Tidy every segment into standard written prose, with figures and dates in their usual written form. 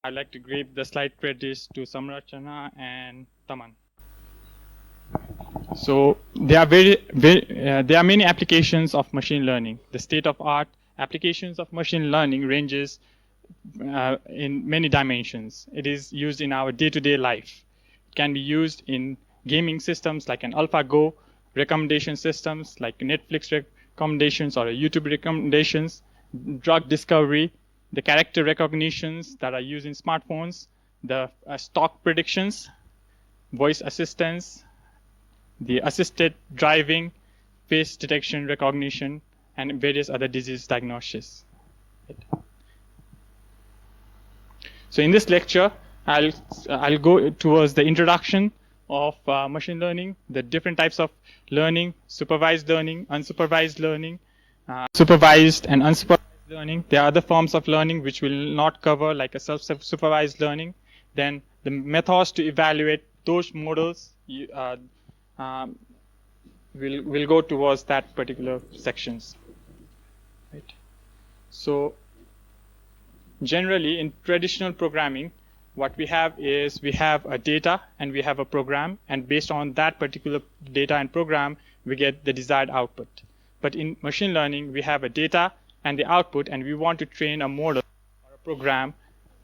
I'd like to give the slide credits to Samrachana and Taman. So there are there are many applications of machine learning. The state-of-art applications of machine learning ranges in many dimensions. It is used in our day-to-day life. It can be used in gaming systems like an AlphaGo, recommendation systems like Netflix recommendations or YouTube recommendations, drug discovery, the character recognitions that are used in smartphones, the stock predictions, voice assistance, the assisted driving, face detection recognition, and various other disease diagnoses. So in this lecture, I'll go towards the introduction of machine learning, the different types of learning, supervised learning, unsupervised learning, supervised and unsupervised learning. There are other forms of learning which will not cover, like a self-supervised learning. Then the methods to evaluate those models will go towards that particular sections. Right. So generally in traditional programming, what we have is we have a data and we have a program, and based on that particular data and program, we get the desired output. But in machine learning, we have a data and the output, and we want to train a model or a program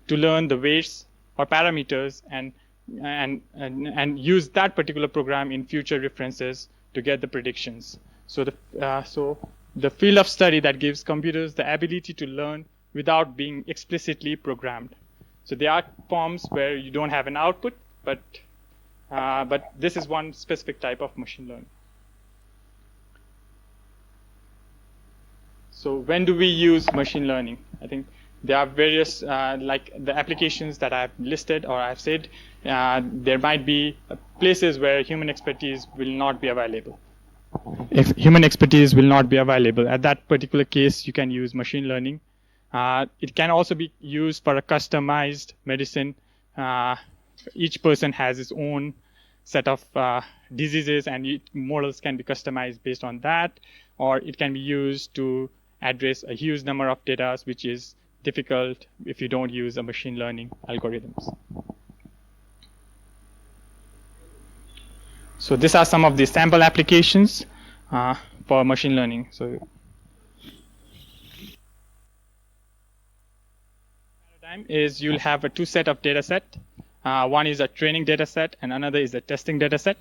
to learn the weights or parameters and use that particular program in future references to get the predictions. So the field of study that gives computers the ability to learn without being explicitly programmed. So there are forms where you don't have an output, but this is one specific type of machine learning. So when do we use machine learning? I think there are various, like the applications that I've listed or I've said, there might be places where human expertise will not be available. If human expertise will not be available, at that particular case, you can use machine learning. It can also be used for a customized medicine. Each person has his own set of diseases, and models can be customized based on that. Or it can be used to address a huge number of data, which is difficult if you don't use a machine learning algorithms. So these are some of the sample applications for machine learning. So paradigm is you'll have a two set of data set. One is a training data set and another is a testing data set.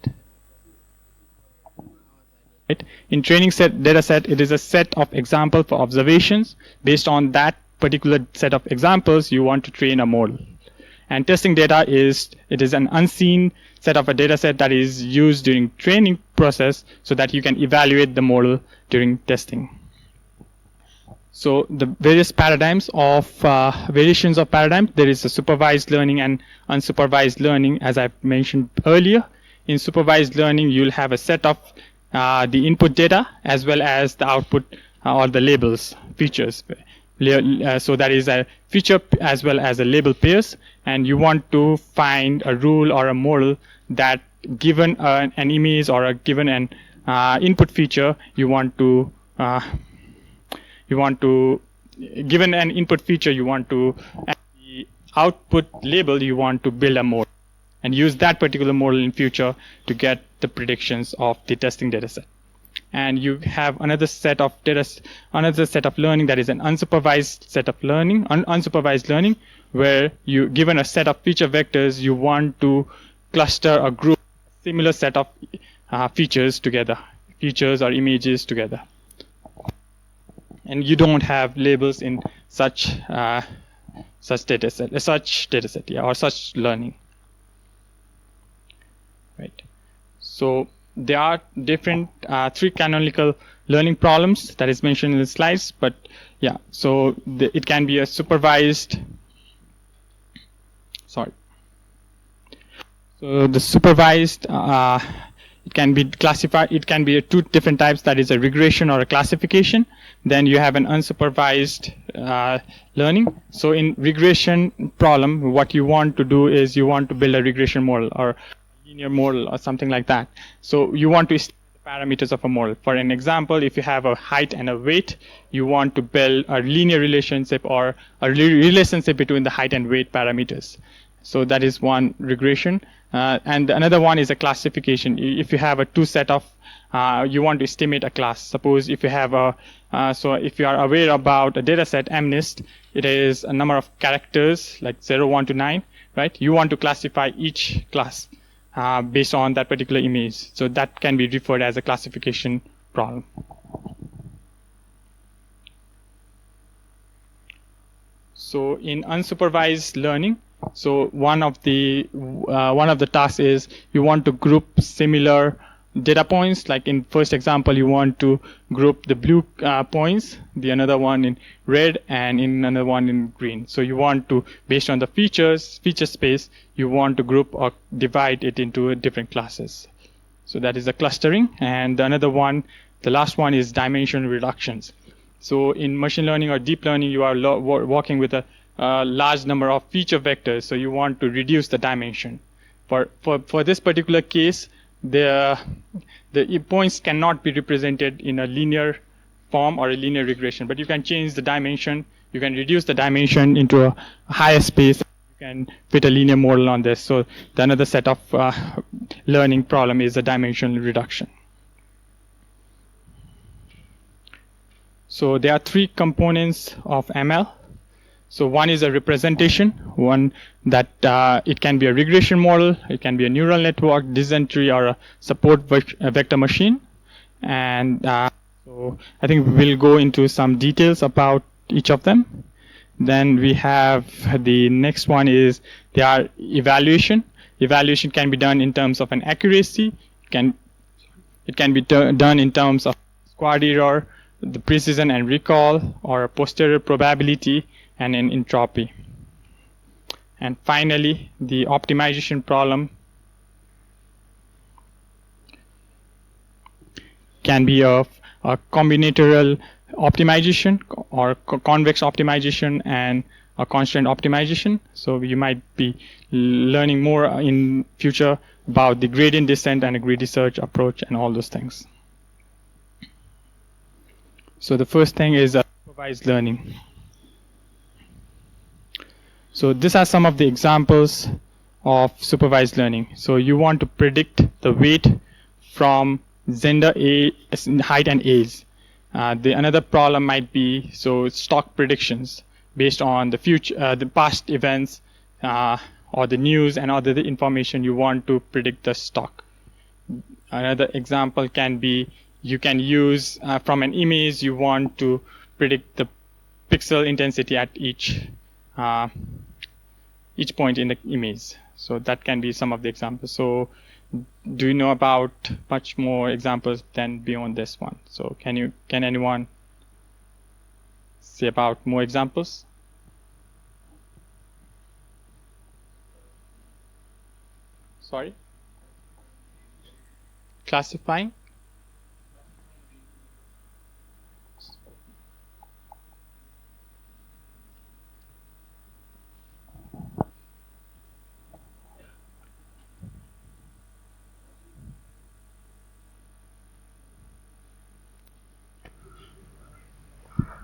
Right. In training data set, it is a set of examples for observations. Based on that particular set of examples, you want to train a model. And testing data is an unseen set of a data set that is used during training process so that you can evaluate the model during testing. So the various paradigms of variations of paradigm, there is a supervised learning and unsupervised learning, as I mentioned earlier. In supervised learning, you'll have a set of the input data as well as the output or the labels, features. So that is a feature as well as a label pairs, and you want to find a rule or a model that given an image or given an input feature, given an input feature, you want to, and the output label, you want to build a model and use that particular model in future to get the predictions of the testing data set. And you have another set of learning that is an unsupervised set of learning, unsupervised learning, where you given a set of feature vectors, you want to cluster or group a similar set of features together, features or images together. And you don't have labels in such data set, or such learning. Right. So there are different three canonical learning problems that is mentioned in the slides, but yeah, so it can be a supervised. Sorry. So the supervised, it can be classified. It can be two different types. That is a regression or a classification. Then you have an unsupervised learning. So in regression problem, what you want to do is you want to build a regression model or linear model or something like that. So you want to establish parameters of a model. For an example, if you have a height and a weight, you want to build a linear relationship or a relationship between the height and weight parameters. So that is one regression. And another one is a classification. If you have a two set of, you want to estimate a class. Suppose if you have a, so if you are aware about a data set MNIST, it is a number of characters like 0, 1 to 9, right? You want to classify each class based on that particular image. So that can be referred as a classification problem. So in unsupervised learning, so one of the tasks is you want to group similar data points. Like in first example, you want to group the blue points, the another one in red, and in another one in green. So you want to, based on the feature space, you want to group or divide it into different classes. So that is the clustering. And another one, the last one, is dimension reductions. So in machine learning or deep learning, you are working with a large number of feature vectors. So you want to reduce the dimension. For this particular case, the points cannot be represented in a linear form or a linear regression, but you can change the dimension. You can reduce the dimension into a higher space. You can fit a linear model on this. So the another set of learning problem is a dimensional reduction. So there are three components of ML. So one is a representation, one that it can be a regression model, it can be a neural network, decision tree, or a support vector machine. And so I think we'll go into some details about each of them. Then we have the next one is there are evaluation. Evaluation can be done in terms of an accuracy. It can be done in terms of squad error, the precision and recall, or posterior probability, and an entropy. And finally, the optimization problem can be a combinatorial optimization or convex optimization and a constant optimization. So you might be learning more in future about the gradient descent and a greedy search approach and all those things. So the first thing is supervised learning. So these are some of the examples of supervised learning. So you want to predict the weight from gender, height, and age. Another problem might be stock predictions based on the future, the past events, or the news and other information. You want to predict the stock. Another example can be you can use from an image. You want to predict the pixel intensity at each point in the image. So that can be some of the examples. So do you know about much more examples than beyond this one? So can anyone say about more examples? Sorry? Classifying?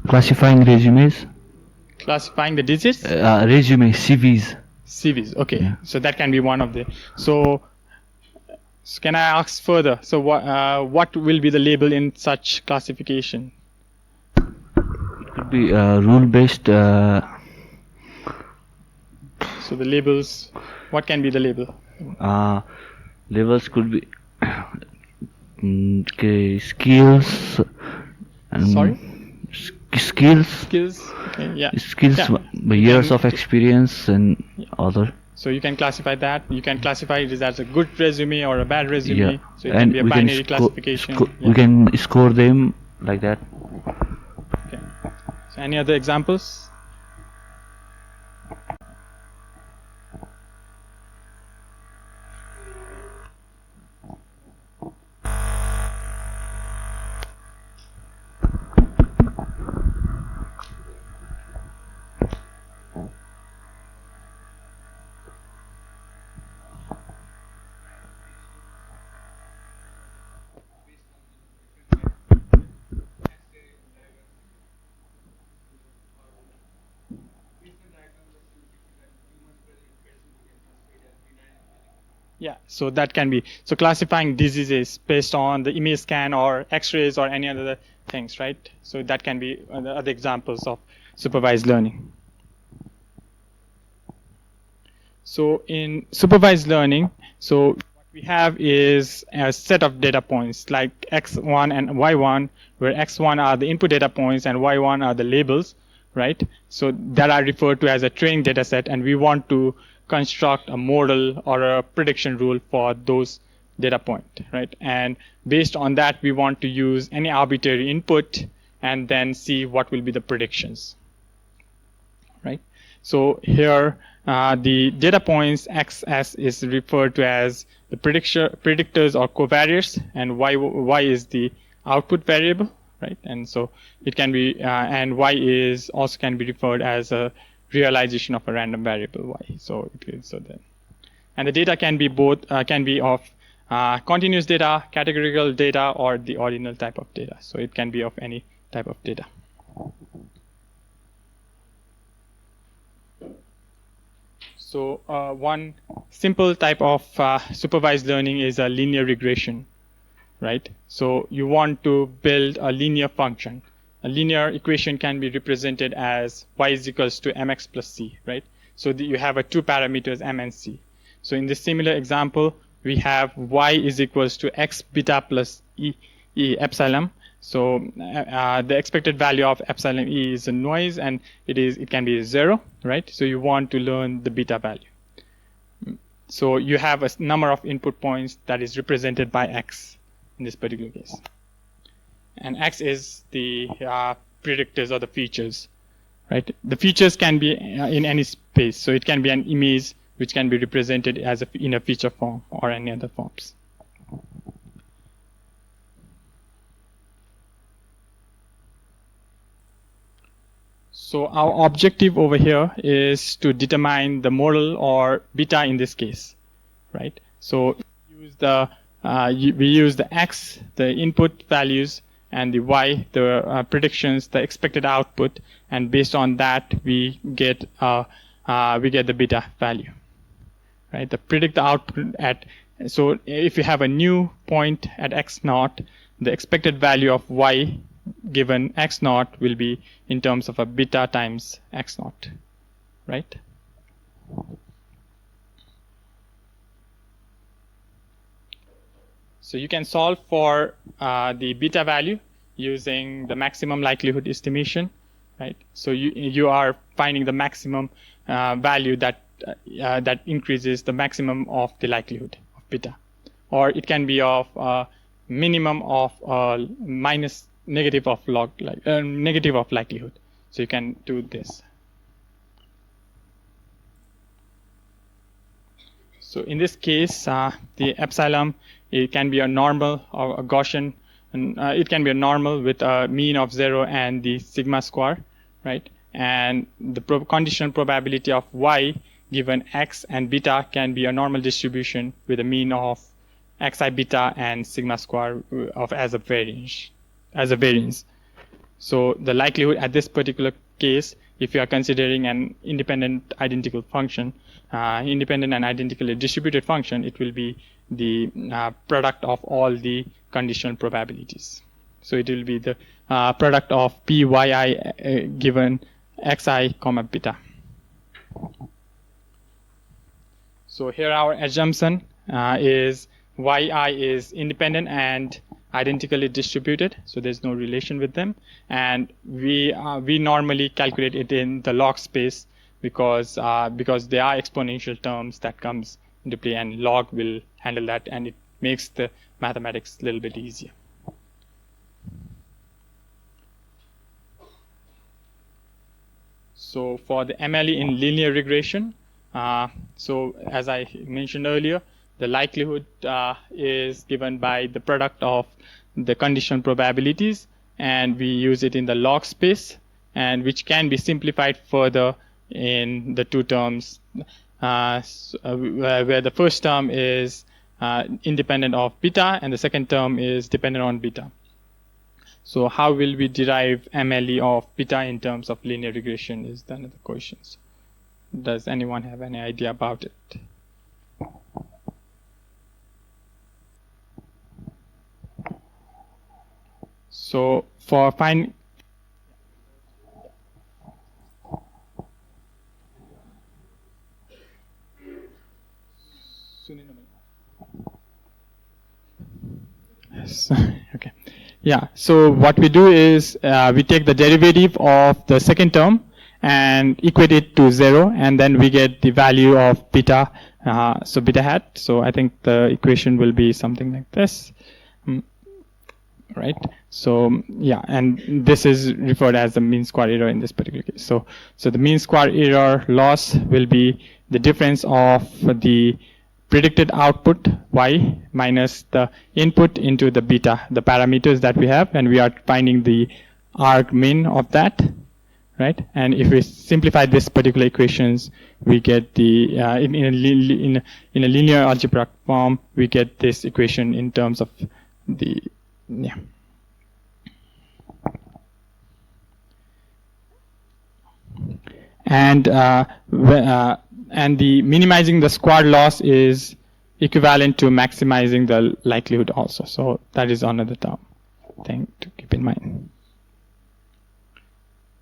Classifying resumes. Classifying the digits? Resume, CVs. CVs, okay. Yeah. So that can be one of the. So can I ask further? So what will be the label in such classification? It could be rule-based. So the labels, what can be the label? Labels could be skills. Sorry? Skills. Skills, okay, yeah. Skills, Yeah. years of experience and other. So you can classify that. You can classify it as a good resume or a bad resume. Yeah. So it can be a binary classification. Yeah. We can score them like that. Okay. So any other examples? Yeah, so that can be, so classifying diseases based on the image scan or x-rays or any other things, right? So that can be the other examples of supervised learning. So in supervised learning, so what we have is a set of data points like x1 and y1, where x1 are the input data points and y1 are the labels, right? So that are referred to as a training data set, and we want to construct a model or a prediction rule for those data point, right? And based on that, we want to use any arbitrary input and then see what will be the predictions, right? So here, the data points xs is referred to as the predictors or covariates, and y is the output variable, right? And so it can be, and y is also can be referred as a realization of a random variable y. So it is so then, and the data can be both can be of continuous data, categorical data, or the ordinal type of data. So it can be of any type of data. So one simple type of supervised learning is a linear regression, right? So you want to build a linear function. A linear equation can be represented as y is equals to mx plus c, right? So you have a two parameters m and c. So in this similar example, we have y is equals to x beta plus e epsilon. So the expected value of epsilon e is a noise, and it can be 0, right? So you want to learn the beta value. So you have a number of input points that is represented by x in this particular case, and x is the predictors or the features, right? The features can be in any space, so it can be an image which can be represented as in a feature form or any other forms. So our objective over here is to determine the model or beta in this case, right? So we use the x, the input values, and the y, the predictions, the expected output, and based on that we get the beta value, right? To predict the output at, so if you have a new point at x naught, the expected value of y given x naught will be in terms of a beta times x naught, right? So you can solve for the beta value using the maximum likelihood estimation, right? So you are finding the maximum value that that increases the maximum of the likelihood of beta, or it can be of minimum of minus negative of log negative of likelihood. So you can do this. So in this case, the epsilon, it can be a normal or a Gaussian, and it can be a normal with a mean of 0 and the sigma square, right? And the conditional probability of y given x and beta can be a normal distribution with a mean of xi beta and sigma square of as a variance. So the likelihood at this particular case, if you are considering an independent identical function, independent and identically distributed function, it will be the product of all the conditional probabilities. So it will be the product of pyi given xi comma beta. So here our assumption is yi is independent and identically distributed, so there's no relation with them, and we normally calculate it in the log space because there are exponential terms that comes into play, and log will handle that, and it makes the mathematics a little bit easier. So for the MLE in linear regression, so as I mentioned earlier, the likelihood is given by the product of the conditional probabilities, and we use it in the log space, and which can be simplified further in the two terms, where the first term is independent of beta and the second term is dependent on beta. So how will we derive MLE of beta in terms of linear regression is the another question. Does anyone have any idea about it? So for find okay, yeah. So what we do is we take the derivative of the second term and equate it to 0, and then we get the value of beta. So beta hat. So I think the equation will be something like this. Right. So yeah, and this is referred as the mean square error in this particular case. So the mean square error loss will be the difference of the predicted output y minus the input into the beta, the parameters that we have, and we are finding the arg min of that, right? And if we simplify this particular equations, we get the in a linear algebraic form, we get this equation in terms of the yeah. And the minimizing the square loss is equivalent to maximizing the likelihood also. So that is another term thing to keep in mind.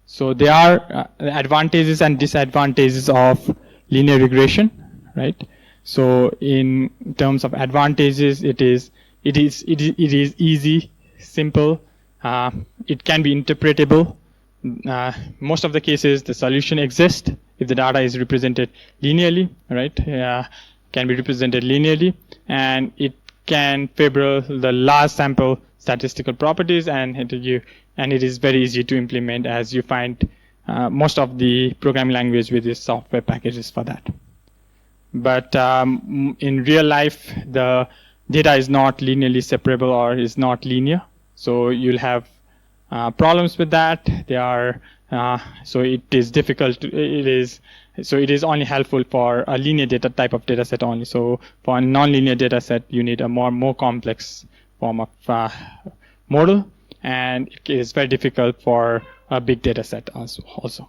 So there are advantages and disadvantages of linear regression, right? So in terms of advantages, it is easy, simple. It can be interpretable. Most of the cases, the solution exists if the data is represented linearly, right? Can be represented linearly, and it can favor the large sample statistical properties, and it is very easy to implement, as you find most of the programming language with these software packages for that. But in real life, the data is not linearly separable or is not linear, so you'll have problems with that. They are so it is difficult. It is only helpful for a linear data type of data set only. So for a non-linear data set, you need a more complex form of model, and it is very difficult for a big data set also.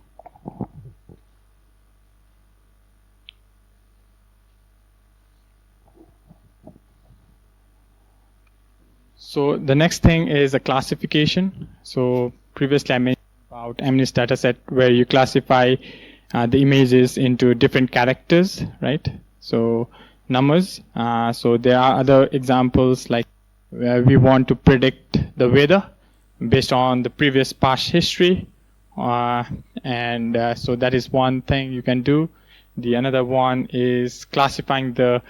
So the next thing is a classification. So previously I mentioned about MNIST dataset, where you classify the images into different characters, right? So numbers. So there are other examples, like where we want to predict the weather based on the previous past history, and so that is one thing you can do. The another one is classifying the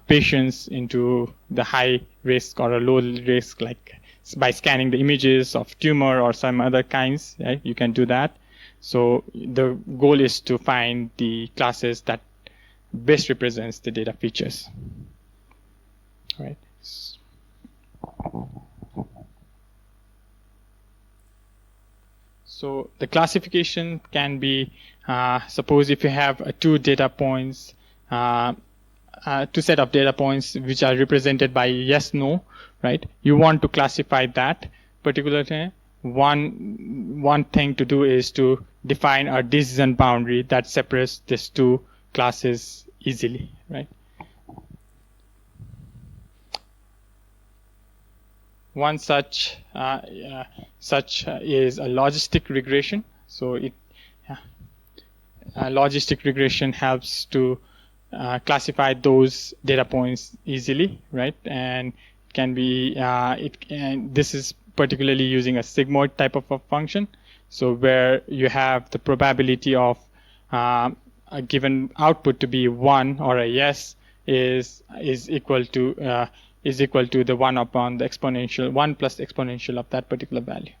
patients into the high risk or a low risk, like by scanning the images of tumor or some other kinds, right? You can do that. So the goal is to find the classes that best represents the data features, right? So the classification can be, suppose if you have two data points, two set of data points which are represented by yes, no, right? You want to classify that particularly. One thing to do is to define a decision boundary that separates these two classes easily, right? One such is a logistic regression. So logistic regression helps to classify those data points easily, right? And can be this is particularly using a sigmoid type of a function. So where you have the probability of a given output to be 1 or a yes is equal to the 1 upon the exponential 1 plus exponential of that particular value.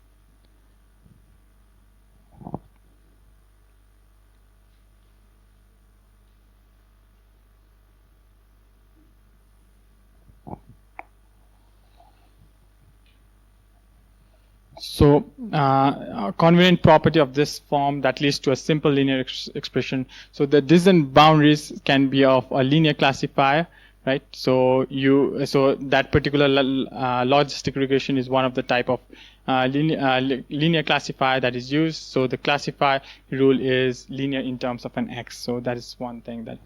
So a convenient property of this form that leads to a simple linear expression. So the decision boundaries can be of a linear classifier, right? So that particular logistic regression is one of the type of linear classifier that is used. So the classifier rule is linear in terms of an x. So that is one thing that.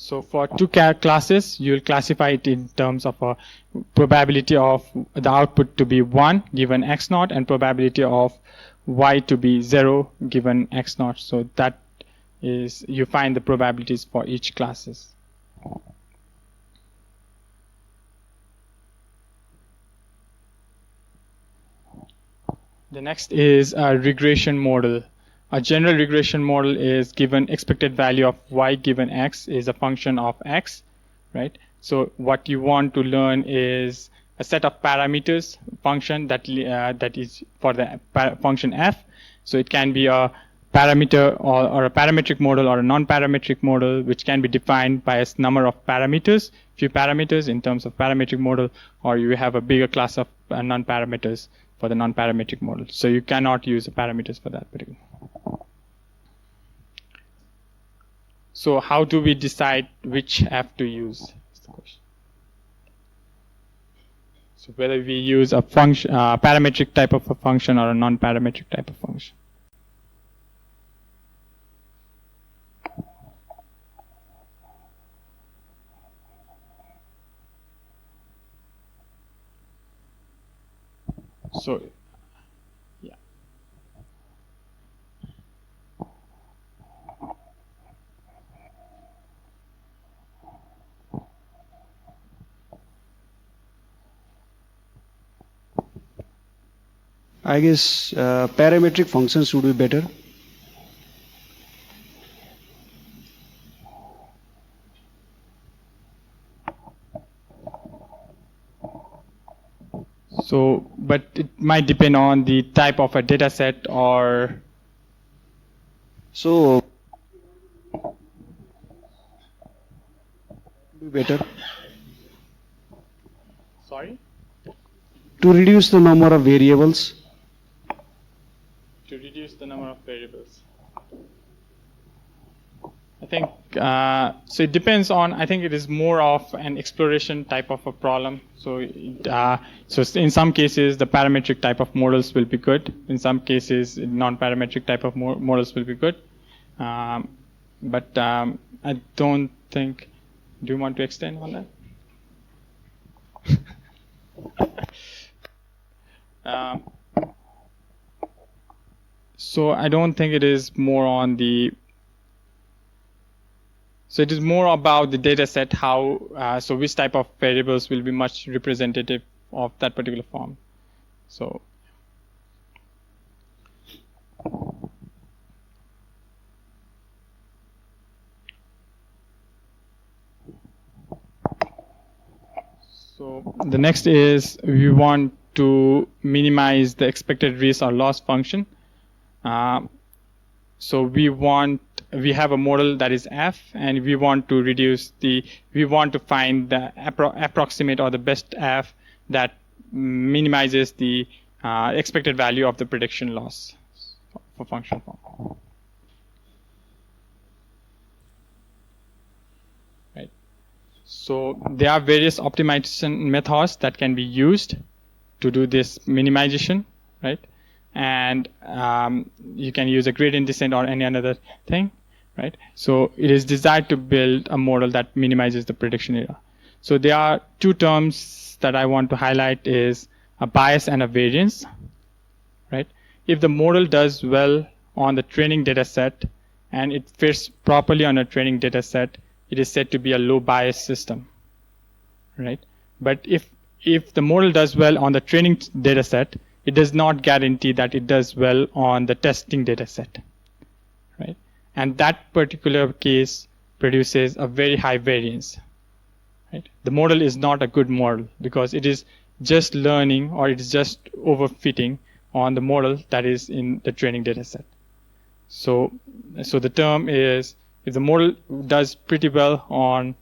So for two classes, you'll classify it in terms of a probability of the output to be 1 given x naught and probability of y to be 0 given x naught. So that is, you find the probabilities for each classes. The next is a regression model. A general regression model is given expected value of y given x is a function of x, right? So what you want to learn is a set of parameters function that is for the function f. So it can be a parameter or a parametric model or a non-parametric model, which can be defined by a number of parameters, few parameters in terms of parametric model, or you have a bigger class of non-parameters for the non-parametric model. So you cannot use the parameters for that particular. So how do we decide which f to use? Is the question. So whether we use a function, parametric type of a function or a non-parametric type of function. So, yeah. I guess parametric functions would be better. So, but it might depend on the type of a data set or. So be better Sorry? to reduce the number of variables. To reduce the number of variables. I think, so it depends on, I think it is more of an exploration type of a problem. So, so in some cases, the parametric type of models will be good. In some cases, non-parametric type of models will be good. But I don't think, do you want to extend on that? So I don't think it is more on the. So it is more about the data set, how, so which type of variables will be much representative of that particular form. So. So the next is we want to minimize the expected risk or loss function. So we have a model that is f, and we want to find the approximate or the best f that minimizes the expected value of the prediction loss for function form. Right. So there are various optimization methods that can be used to do this minimization, right? And you can use a gradient descent or any other thing, right? So it is designed to build a model that minimizes the prediction error. So there are two terms that I want to highlight is a bias and a variance, right? If the model does well on the training data set and it fits properly on a training data set, it is said to be a low bias system, right? But if the model does well on the training data set, it does not guarantee that it does well on the testing data set, right? And that particular case produces a very high variance, right? The model is not a good model because it is just learning or it is just overfitting on the model that is in the training data set. So the term is, if the model does pretty well on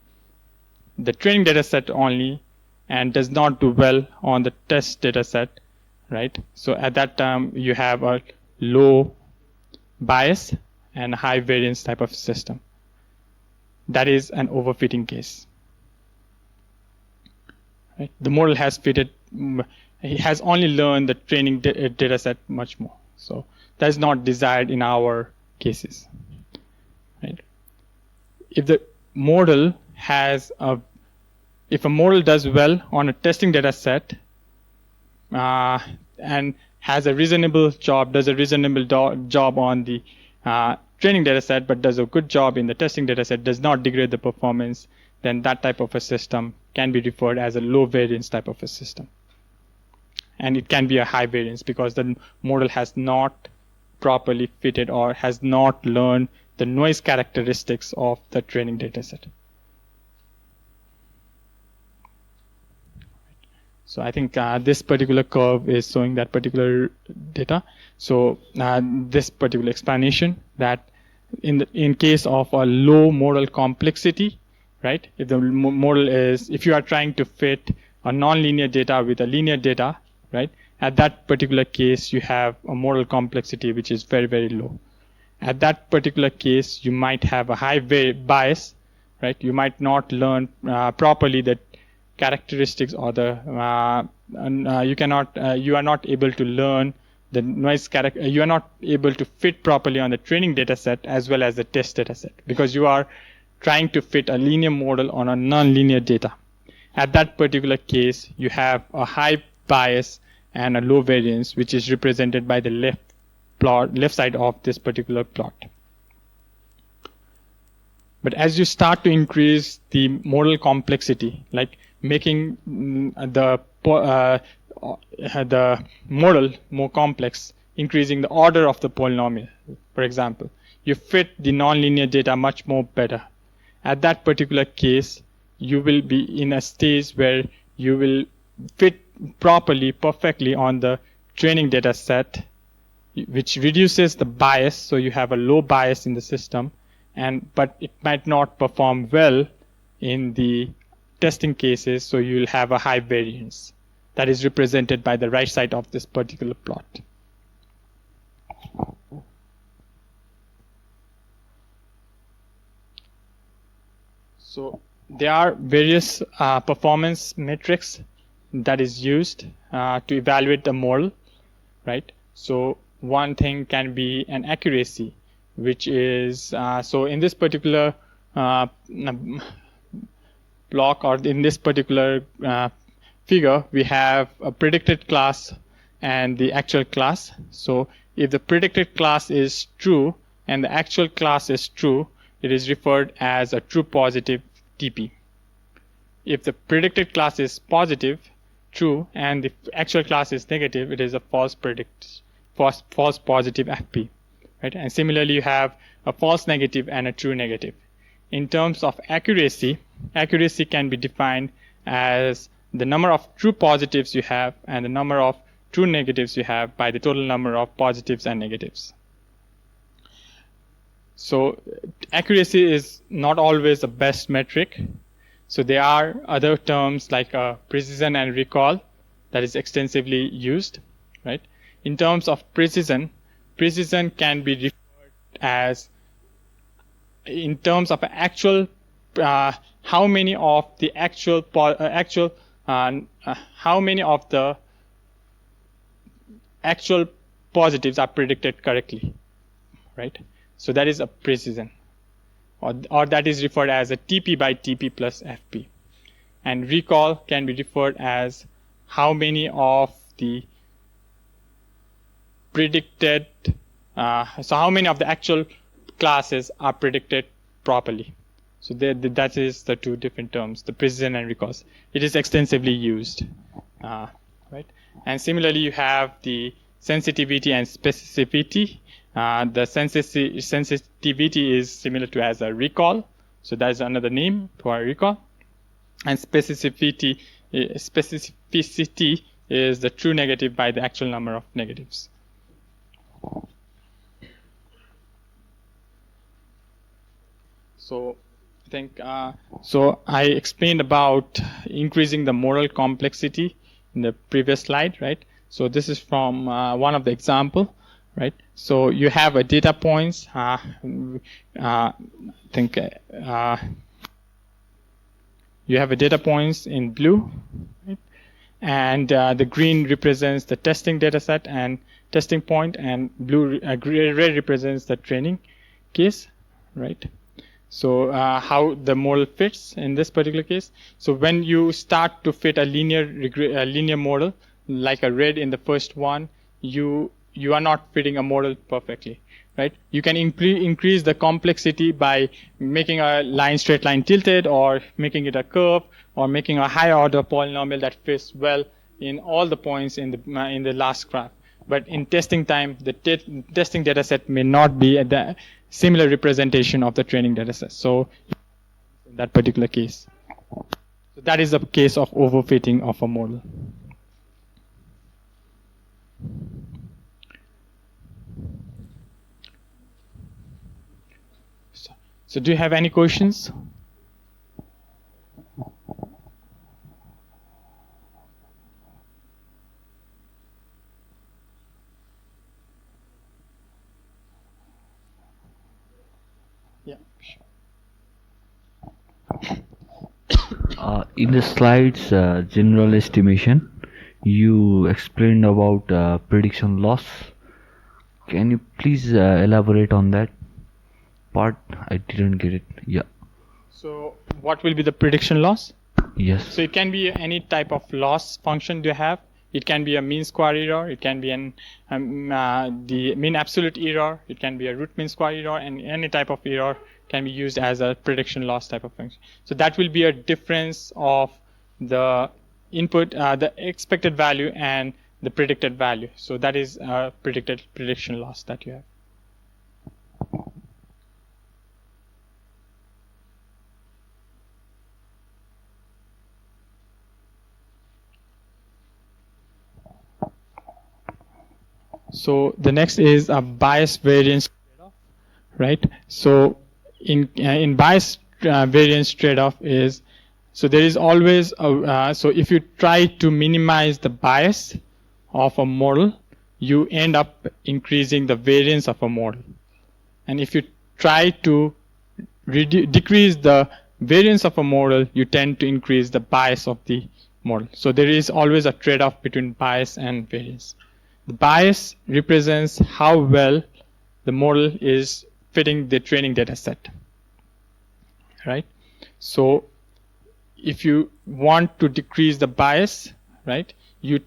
the training data set only and does not do well on the test data set, right? So at that time, you have a low bias and high variance type of system. That is an overfitting case. Right? The model has fitted, he has only learned the training data set much more. So that is not desired in our cases. Right? If the model has if a model does well on a testing data set and has a reasonable job, does a reasonable job on the training data set, but does a good job in the testing data set, does not degrade the performance, then that type of a system can be referred as a low variance type of a system. And it can be a high variance because the model has not properly fitted or has not learned the noise characteristics of the training data set. So I think this particular curve is showing that particular data. So this particular explanation that in case of a low model complexity, right? If the model is, if you are trying to fit a nonlinear data with a linear data, right? At that particular case, you have a model complexity which is very, very low. At that particular case, you might have a high bias, right? You might not learn properly the characteristics or the you are not able to learn the noise character. You are not able to fit properly on the training data set as well as the test data set because you are trying to fit a linear model on a nonlinear data. At that particular case, you have a high bias and a low variance, which is represented by the left side of this particular plot. But as you start to increase the model complexity, like making the model more complex, increasing the order of the polynomial, for example, you fit the nonlinear data much more better. At that particular case, you will be in a stage where you will fit properly, perfectly on the training data set, which reduces the bias, so you have a low bias in the system, but it might not perform well in the testing cases, so you will have a high variance. That is represented by the right side of this particular plot. So there are various performance metrics that is used to evaluate the model, right? So one thing can be an accuracy, which is so in this particular block or in this particular figure, we have a predicted class and the actual class. So if the predicted class is true and the actual class is true, it is referred as a true positive TP. If the predicted class is positive, true, and the actual class is negative, it is a false positive FP. Right? And similarly, you have a false negative and a true negative. In terms of accuracy, accuracy can be defined as the number of true positives you have and the number of true negatives you have by the total number of positives and negatives. So accuracy is not always the best metric. So there are other terms like precision and recall that is extensively used, right? In terms of precision, precision can be referred as in terms of actual how many of the how many of the actual positives are predicted correctly, right? So that is a precision, or that is referred as a TP by TP plus FP. And recall can be referred as how many of the predicted, so how many of the actual classes are predicted properly. So that is the two different terms, the precision and recall. It is extensively used, right? And similarly, you have the sensitivity and specificity. The sensitivity is similar to as a recall, so that is another name for a recall. And specificity is the true negative by the actual number of negatives. So I think so I explained about increasing the model complexity in the previous slide, right? So this is from one of the example, right? So you have a data points. I think you have a data points in blue, right? And the green represents the testing data set and testing point, and red represents the training case, right? So how the model fits in this particular case. So when you start to fit a linear model, like a red in the first one, you are not fitting a model perfectly, right? You can increase the complexity by making a straight line tilted, or making it a curve, or making a higher order polynomial that fits well in all the points in the last graph. But in testing time, the testing data set may not be at the similar representation of the training data set. So in that particular case, so that is a case of overfitting of a model. So do you have any questions? Yeah. In the slides, general estimation, you explained about prediction loss. Can you please elaborate on that part? I didn't get it. Yeah. So what will be the prediction loss? Yes. So it can be any type of loss function you have. It can be a mean square error. It can be the mean absolute error. It can be a root mean square error, and any type of error can be used as a prediction loss type of function. So that will be a difference of the input, the expected value, and the predicted value. So that is a predicted prediction loss that you have. So the next is a bias variance trade-off, right? So in bias variance trade-off is, so there is always so if you try to minimize the bias of a model, you end up increasing the variance of a model, and if you try to decrease the variance of a model, you tend to increase the bias of the model. So there is always a trade-off between bias and variance. The bias represents how well the model is fitting the training data set, right? So if you want to decrease the bias, right, you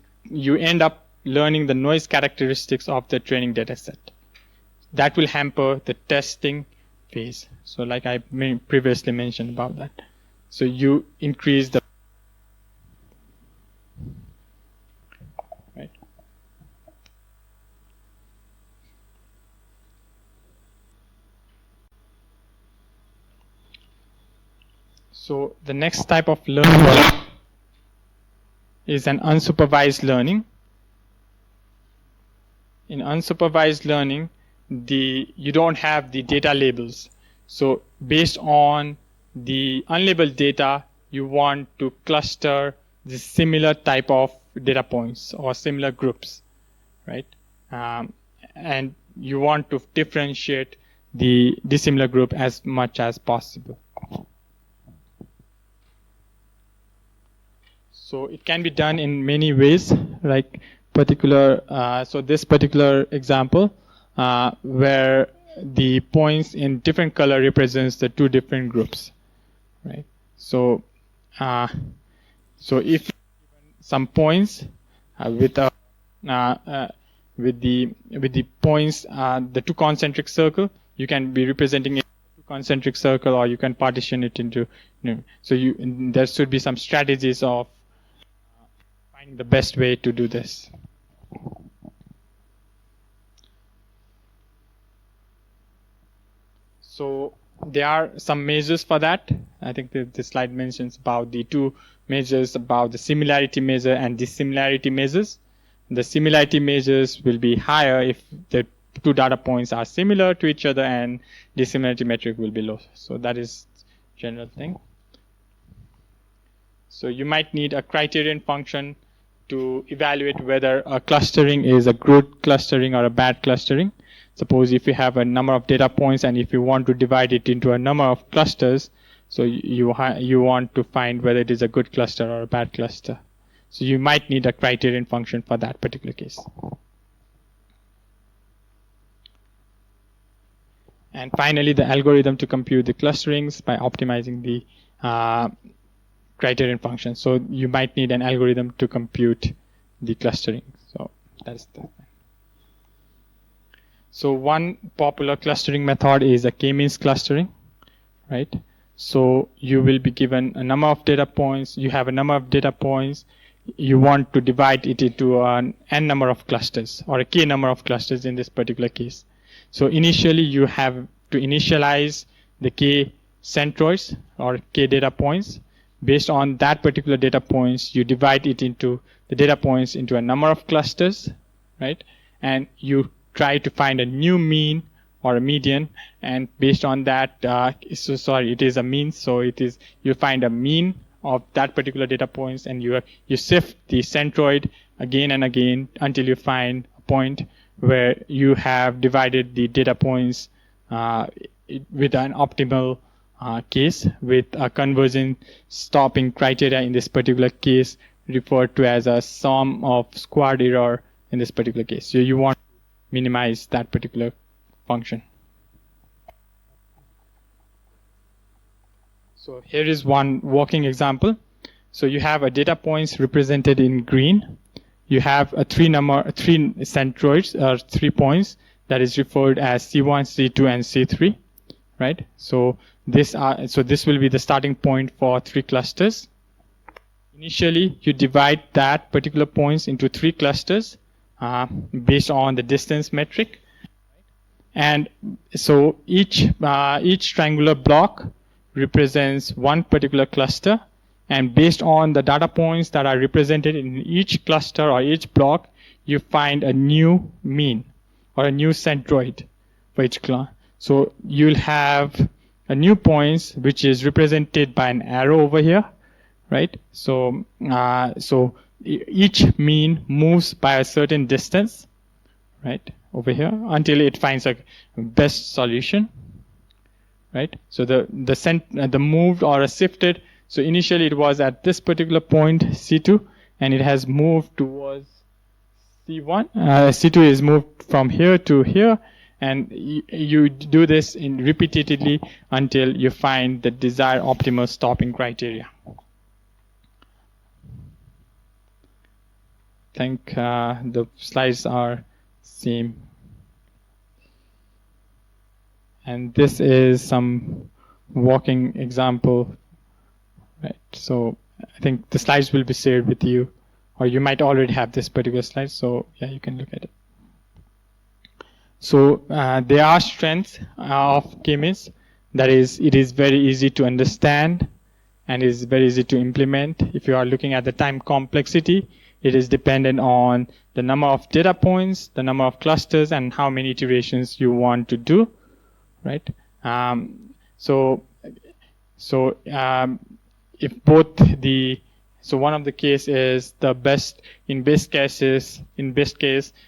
end up learning the noise characteristics of the training data set. That will hamper the testing phase. So like I previously mentioned about that. So you increase the, right? So the next type of learning is an unsupervised learning. In unsupervised learning, you don't have the data labels. So based on the unlabeled data, you want to cluster the similar type of data points or similar groups, right? And you want to differentiate the dissimilar group as much as possible. So it can be done in many ways, like so this particular example, where the points in different color represents the two different groups, right? So if some points with the points, the two concentric circle, you can be representing it two concentric circle, or you can partition it into, so there should be some strategies of finding the best way to do this. So there are some measures for that. I think the slide mentions about the two measures, about the similarity measure and dissimilarity measures. The similarity measures will be higher if the two data points are similar to each other, and dissimilarity metric will be low. So that is general thing. So you might need a criterion function to evaluate whether a clustering is a good clustering or a bad clustering. Suppose if you have a number of data points and if you want to divide it into a number of clusters, so you want to find whether it is a good cluster or a bad cluster. So you might need a criterion function for that particular case. And finally, the algorithm to compute the clusterings by optimizing the criterion function. So you might need an algorithm to compute the clustering. So that's the thing. So one popular clustering method is a k-means clustering, right? So you will be given a number of data points. You have a number of data points. You want to divide it into an n number of clusters, or a k number of clusters in this particular case. So initially you have to initialize the k centroids or k data points. Based on that particular data points, you divide it into the data points into a number of clusters, right? And you try to find a new mean or a median, and based on that, it is a mean, so it is, you find a mean of that particular data points, and you sift the centroid again and again until you find a point where you have divided the data points with an optimal case, with a conversion stopping criteria in this particular case referred to as a sum of squared error in this particular case. So you want to minimize that particular function. So here is one working example. So you have a data points represented in green. You have a three centroids, or 3 points, that is referred as C1, C2, and C3, right? So this will be the starting point for 3 clusters. Initially, you divide that particular points into 3 clusters based on the distance metric, and so each triangular block represents one particular cluster, and based on the data points that are represented in each cluster or each block, you find a new mean or a new centroid for each cluster. So you'll have a new points which is represented by an arrow over here, right? So each mean moves by a certain distance, right, over here, until it finds a best solution, right? So the moved or a shifted. So initially it was at this particular point C2, and it has moved towards C1. C2 is moved from here to here, and you do this repeatedly until you find the desired optimal stopping criteria. I think the slides are same. And this is some working example, right? So I think the slides will be shared with you, or you might already have this particular slide. So yeah, you can look at it. So there are strengths of k-means. That is, it is very easy to understand and is very easy to implement. If you are looking at the time complexity, it is dependent on the number of data points, the number of clusters, and how many iterations you want to do, right? If both the one of the case is the best, in best case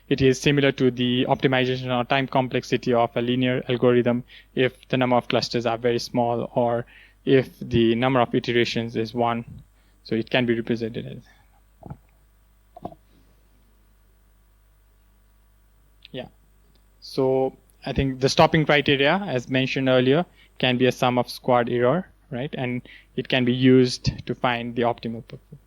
it is similar to the optimization or time complexity of a linear algorithm if the number of clusters are very small, or if the number of iterations is 1. So it can be represented as. Yeah. So I think the stopping criteria, as mentioned earlier, can be a sum of squared error, right? And it can be used to find the optimal performance.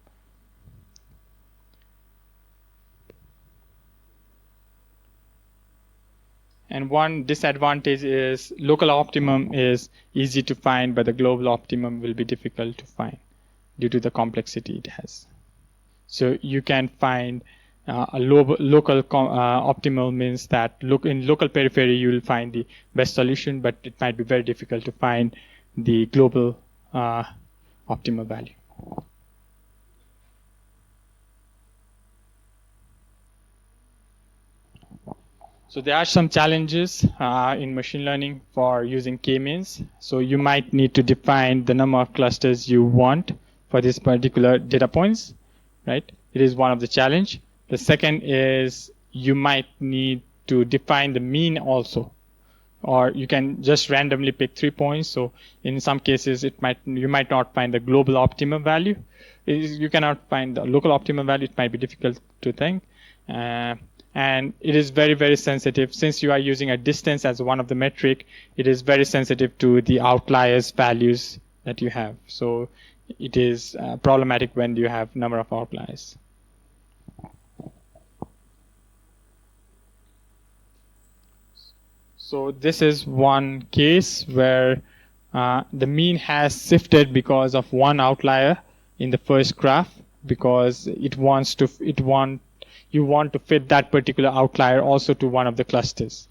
And one disadvantage is local optimum is easy to find, but the global optimum will be difficult to find due to the complexity it has. So you can find a local optimal means that in local periphery you will find the best solution, but it might be very difficult to find the global optimal value. So there are some challenges in machine learning for using k-means. So you might need to define the number of clusters you want for this particular data points, right? It is one of the challenge. The second is you might need to define the mean also, or you can just randomly pick 3 points. So in some cases you might not find the global optimum value. You cannot find the local optimum value. It might be difficult to think. and it is very, very sensitive. Since you are using a distance as one of the metric, it is very sensitive to the outliers values that you have. So it is problematic when you have number of outliers. So this is one case where the mean has shifted because of one outlier in the first graph, because you want to fit that particular outlier also to one of the clusters.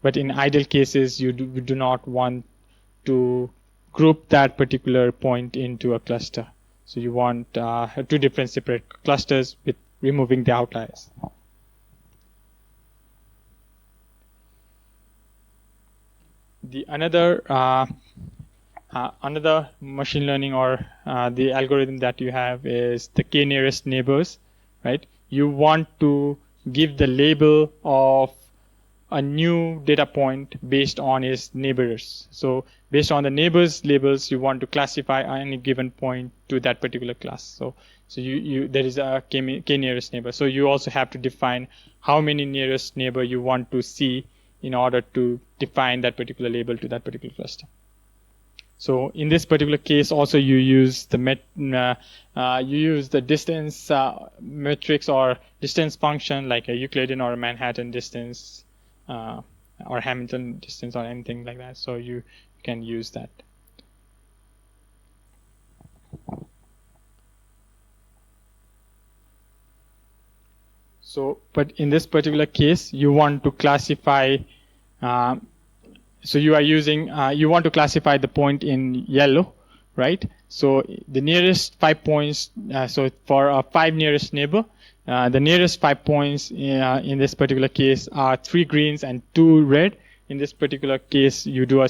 But in ideal cases, you do not want to group that particular point into a cluster. So you want two different separate clusters with removing the outliers. The another machine learning or the algorithm that you have is the k nearest neighbors, right? You want to give the label of a new data point based on its neighbors. So based on the neighbors labels, you want to classify any given point to that particular class. So there is a k nearest neighbor. So you also have to define how many nearest neighbor you want to see in order to define that particular label to that particular cluster. So in this particular case, also you use the distance matrix or distance function, like a Euclidean or a Manhattan distance or Hamilton distance or anything like that. So you can use that. So, but in this particular case, you want to classify. So you are using, you want to classify the point in yellow, right? So the nearest 5 points, so for a 5 nearest neighbor, the nearest 5 points in this particular case are 3 greens and 2 red. In this particular case, you do a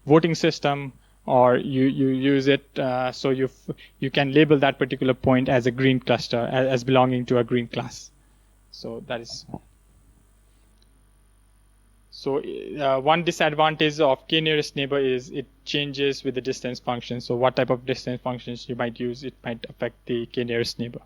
voting system, or you use it so you can label that particular point as a green cluster, as belonging to a green class. So that is. So one disadvantage of k nearest neighbor is it changes with the distance function. So what type of distance functions you might use, it might affect the k nearest neighbor.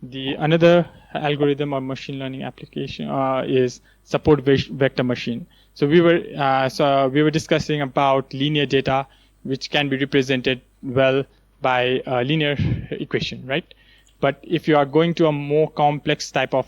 The another algorithm or machine learning application is support vector machine. So we were discussing about linear data, which can be represented well by a linear equation, right? But if you are going to a more complex type of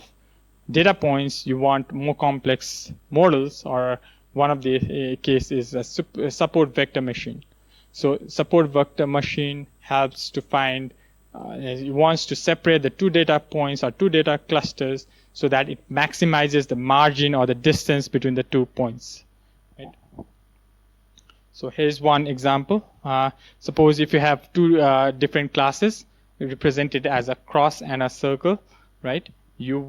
data points, you want more complex models, or one of the case is a support vector machine. So support vector machine helps to find, it wants to separate the 2 data points or 2 data clusters so that it maximizes the margin or the distance between the 2 points. Right? So here's one example. Suppose if you have 2 different classes represented as a cross and a circle, right? You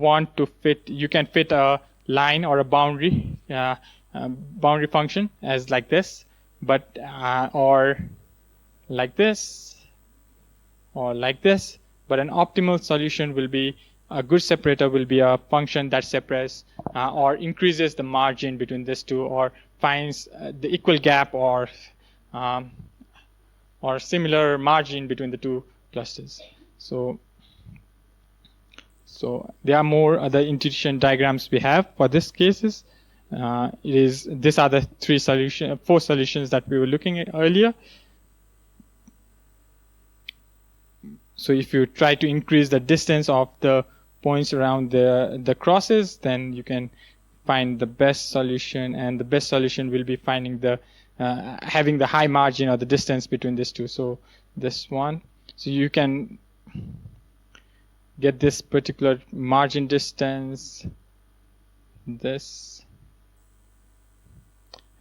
can fit a line or a boundary function as like this, but or like this, or like this. But an optimal solution will be, a good separator will be a function that separates or increases the margin between these 2, or finds the equal gap or similar margin between the 2 clusters. So there are more other intuition diagrams we have for this cases. These are the 4 solutions that we were looking at earlier. So if you try to increase the distance of the points around the crosses, then you can find the best solution, and the best solution will be finding having the high margin or the distance between these 2. So this one, so you can get this particular margin distance, this,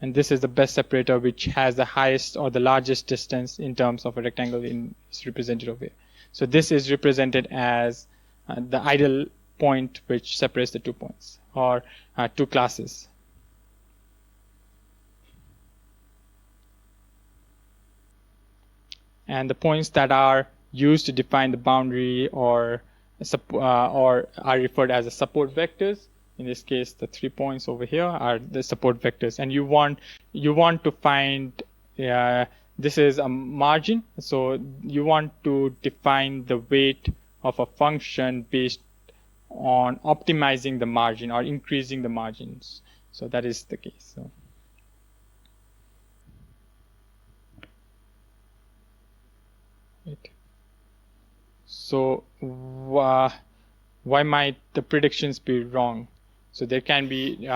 and this is the best separator, which has the highest or the largest distance in terms of a rectangle. Is represented over here. So this is represented as the ideal point which separates the 2 points or 2 classes. And the points that are used to define the boundary or are referred as the support vectors. In this case, the 3 points over here are the support vectors, and you want to find this is a margin. So you want to define the weight of a function based on optimizing the margin or increasing the margins. So that is the case. So why might the predictions be wrong? So there can be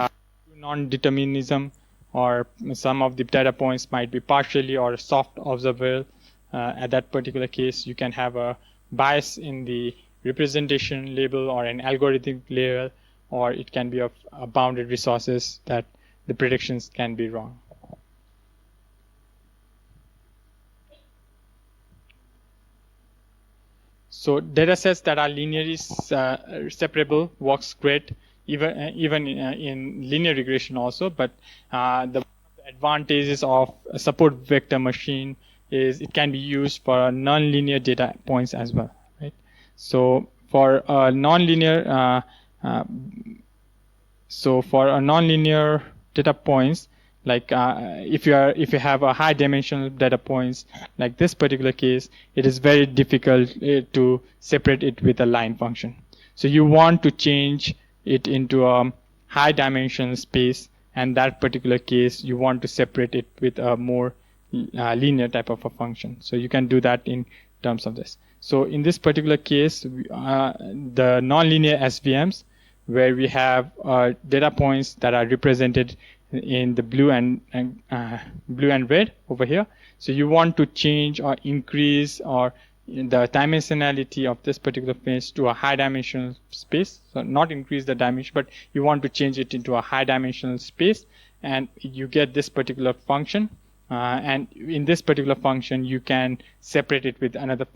non-determinism, or some of the data points might be partially or soft observable. At that particular case, you can have a bias in the representation label or an algorithmic layer, or it can be of bounded resources that the predictions can be wrong. So data sets that are linearly separable works great, even in linear regression also. But the advantages of a support vector machine is it can be used for non-linear data points as well, right? So for a non-linear, data points, like if you have a high dimensional data points like this particular case, it is very difficult to separate it with a line function. So you want to change it into a high dimensional space, and that particular case you want to separate it with a more linear type of a function. So you can do that in terms of this. So in this particular case, the nonlinear SVMs, where we have data points that are represented in the blue and red over here. So you want to change or increase or the dimensionality of this particular space to a high dimensional space. So not increase the dimension, but you want to change it into a high dimensional space, and you get this particular function. And in this particular function, you can separate it with another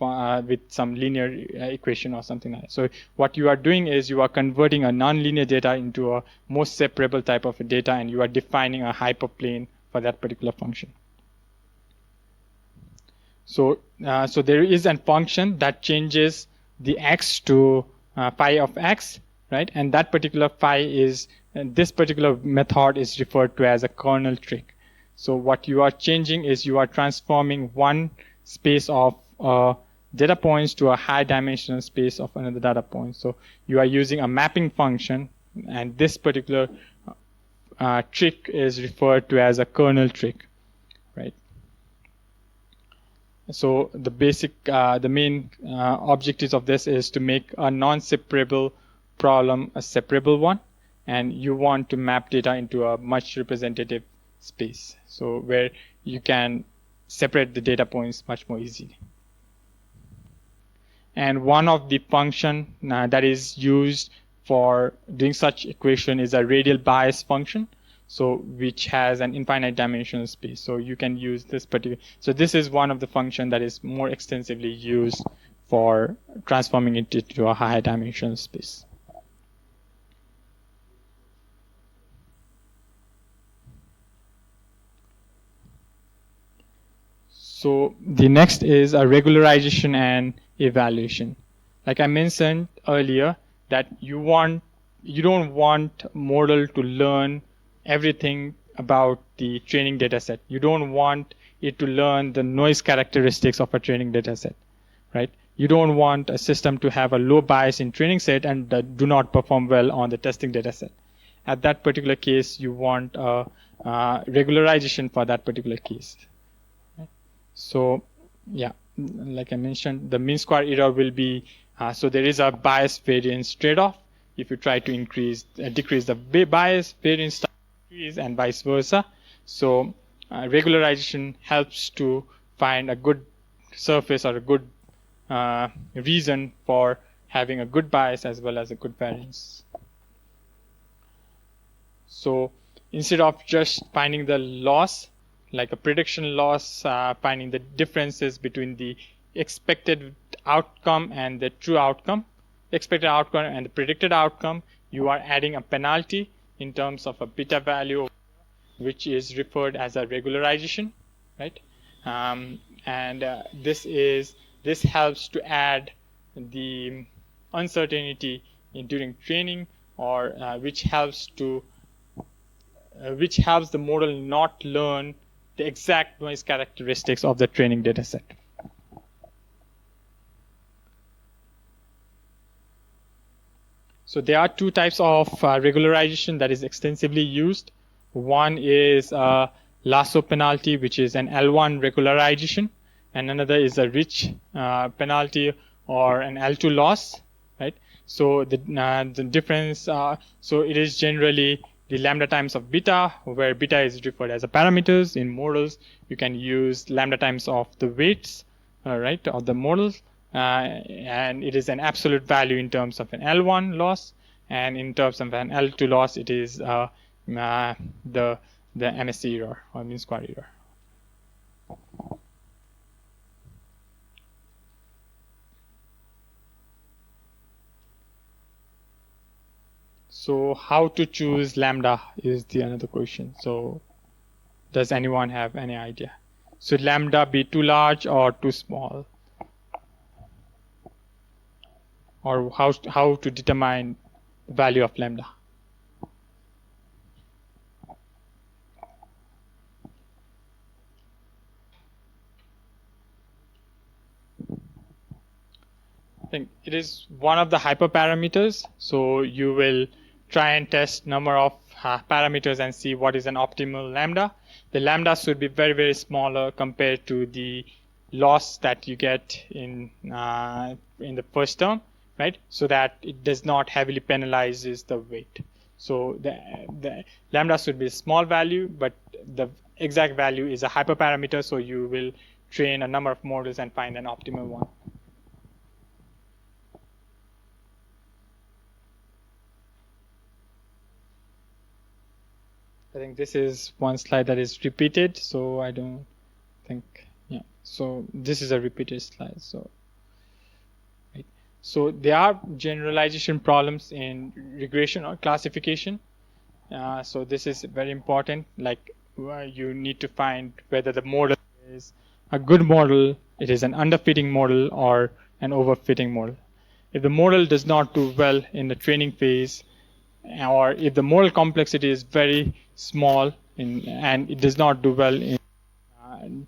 with some linear equation or something like that. So what you are doing is you are converting a nonlinear data into a more separable type of data, and you are defining a hyperplane for that particular function. So so there is a function that changes the x to phi of x, right? And that particular phi is this particular method is referred to as a kernel trick. So what you are changing is you are transforming one space of data points to a high dimensional space of another data point. So you are using a mapping function, and this particular trick is referred to as a kernel trick, right? So the basic, the main objectives of this is to make a non-separable problem a separable one, and you want to map data into a much representative space, so where you can separate the data points much more easily. And one of the function that is used for doing such equation is a radial bias function, so which has an infinite dimensional space. So you can use this particular, so this is one of the function that is more extensively used for transforming it into a high dimensional space. So the next is a regularization and evaluation. Like I mentioned earlier, that you don't want model to learn everything about the training data set. You don't want it to learn the noise characteristics of a training data set, right? You don't want a system to have a low bias in training set and do not perform well on the testing data set. At that particular case, you want a regularization for that particular case. So yeah, like I mentioned, the mean square error will be, so there is a bias variance trade-off. If you try to decrease the bias, variance increase, and vice versa. So regularization helps to find a good surface or a good reason for having a good bias as well as a good variance. So instead of just finding the loss, like a prediction loss, finding the differences between the expected outcome and the true outcome, expected outcome and the predicted outcome, you are adding a penalty in terms of a beta value, which is referred as a regularization, right? And this helps to add the uncertainty during training, or which helps the model not learn the exact noise characteristics of the training data set. So there are two types of regularization that is extensively used. One is lasso penalty, which is an L1 regularization, and another is a rich penalty or an L2 loss, right? So the difference, so it is generally the lambda times of beta, where beta is referred as a parameters. In models, you can use lambda times of the weights, right, of the models, and it is an absolute value in terms of an L1 loss, and in terms of an L2 loss, it is the MSE error or mean square error. So how to choose lambda is the another question. So does anyone have any idea? Should lambda be too large or too small? Or how to determine the value of lambda? I think it is one of the hyperparameters. So you will try and test number of parameters and see what is an optimal lambda. The lambda should be very, very smaller compared to the loss that you get in the first term, right? So that it does not heavily penalizes the weight. So the lambda should be a small value, but the exact value is a hyperparameter. So you will train a number of models and find an optimal one. I think this is one slide that is repeated, so I don't think, yeah. So this is a repeated slide. So, right. So there are generalization problems in regression or classification. So this is very important. Like you need to find whether the model is a good model, it is an underfitting model, or an overfitting model. If the model does not do well in the training phase, or if the model complexity is very small and it does not do well in,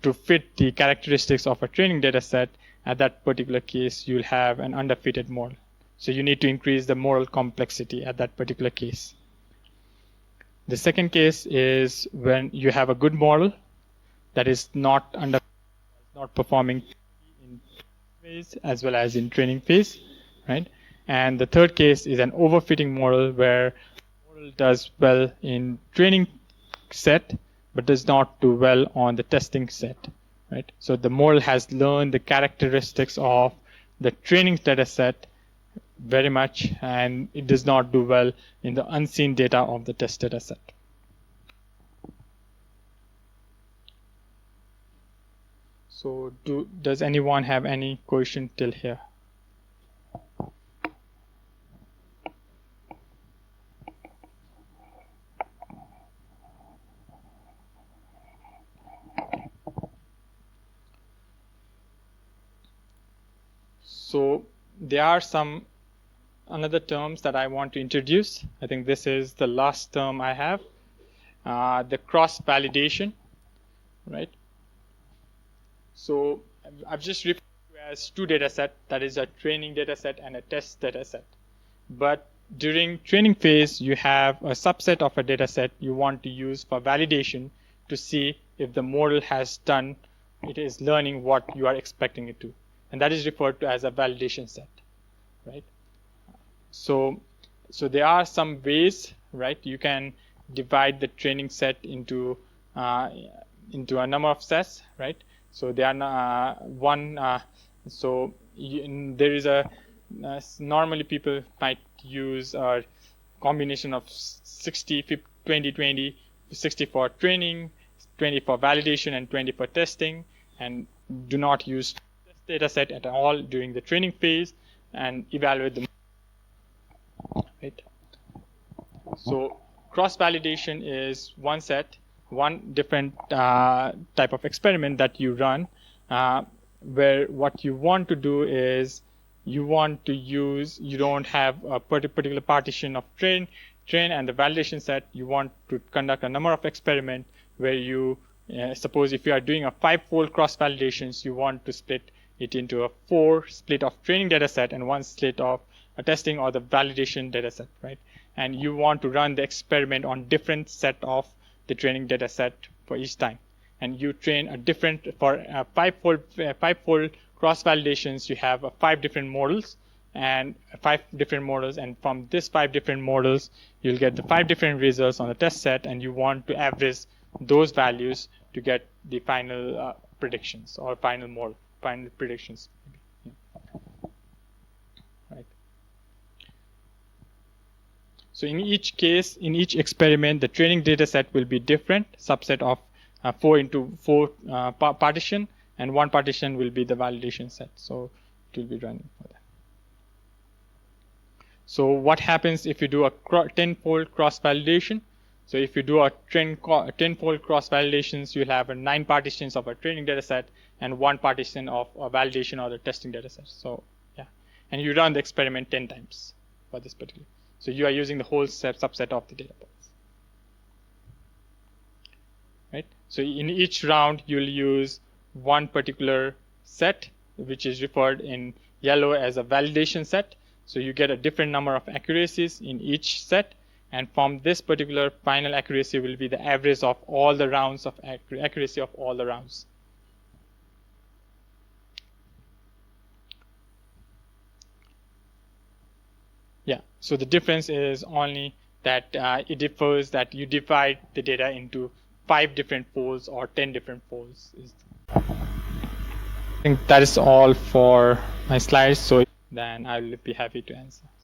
to fit the characteristics of a training data set, at that particular case, you'll have an underfitted model. So you need to increase the model complexity at that particular case. The second case is when you have a good model that is not performing in phase as well as in training phase, right? And the third case is an overfitting model where the model does well in training set but does not do well on the testing set, right? So the model has learned the characteristics of the training data set very much, and it does not do well in the unseen data of the test data set. So does anyone have any question till here? So there are some another terms that I want to introduce. I think this is the last term I have, the cross validation, right? So I've just referred to as two data set, that is a training data set and a test data set. But during training phase, you have a subset of a data set you want to use for validation to see if the model has done, it is learning what you are expecting it to. And that is referred to as a validation set, right? So there are some ways, right? You can divide the training set into a number of sets, right? So there are there is a normally people might use a combination of 60, 50, 20, 20, 60 for training, 20 for validation, and 20 for testing, and do not use test data set at all during the training phase and evaluate the right. So cross validation is one set, one different type of experiment that you run, where what you want to do is you don't have a particular partition of train and the validation set. You want to conduct a number of experiments where you suppose if you are doing a 5-fold cross validations, you want to split it into a 4 split of training data set and 1 split of testing or the validation data set, right? And you want to run the experiment on different set of the training data set for each time. And you train a different, for five-fold cross validations, you have 5 different models and 5 different models. And from this 5 different models, you'll get the 5 different results on the test set, and you want to average those values to get the final predictions or final predictions. Right. So in each case, in each experiment, the training data set will be different, subset of 4 into 4 partition, and 1 partition will be the validation set. So it will be running for that. So what happens if you do a 10-fold cross validation? So if you do a 10-fold cross validations, you'll have 9 partitions of a training data set and 1 partition of a validation or the testing data set. So yeah, and you run the experiment 10 times for this particular. So you are using the whole subset of the data points. Right? So in each round, you'll use one particular set, which is referred in yellow as a validation set. So you get a different number of accuracies in each set. And from this particular final accuracy will be the average of all the rounds of accuracy of all the rounds. Yeah, so the difference is only that it differs that you divide the data into 5 different folds or 10 different folds. I think that is all for my slides. So then I will be happy to answer.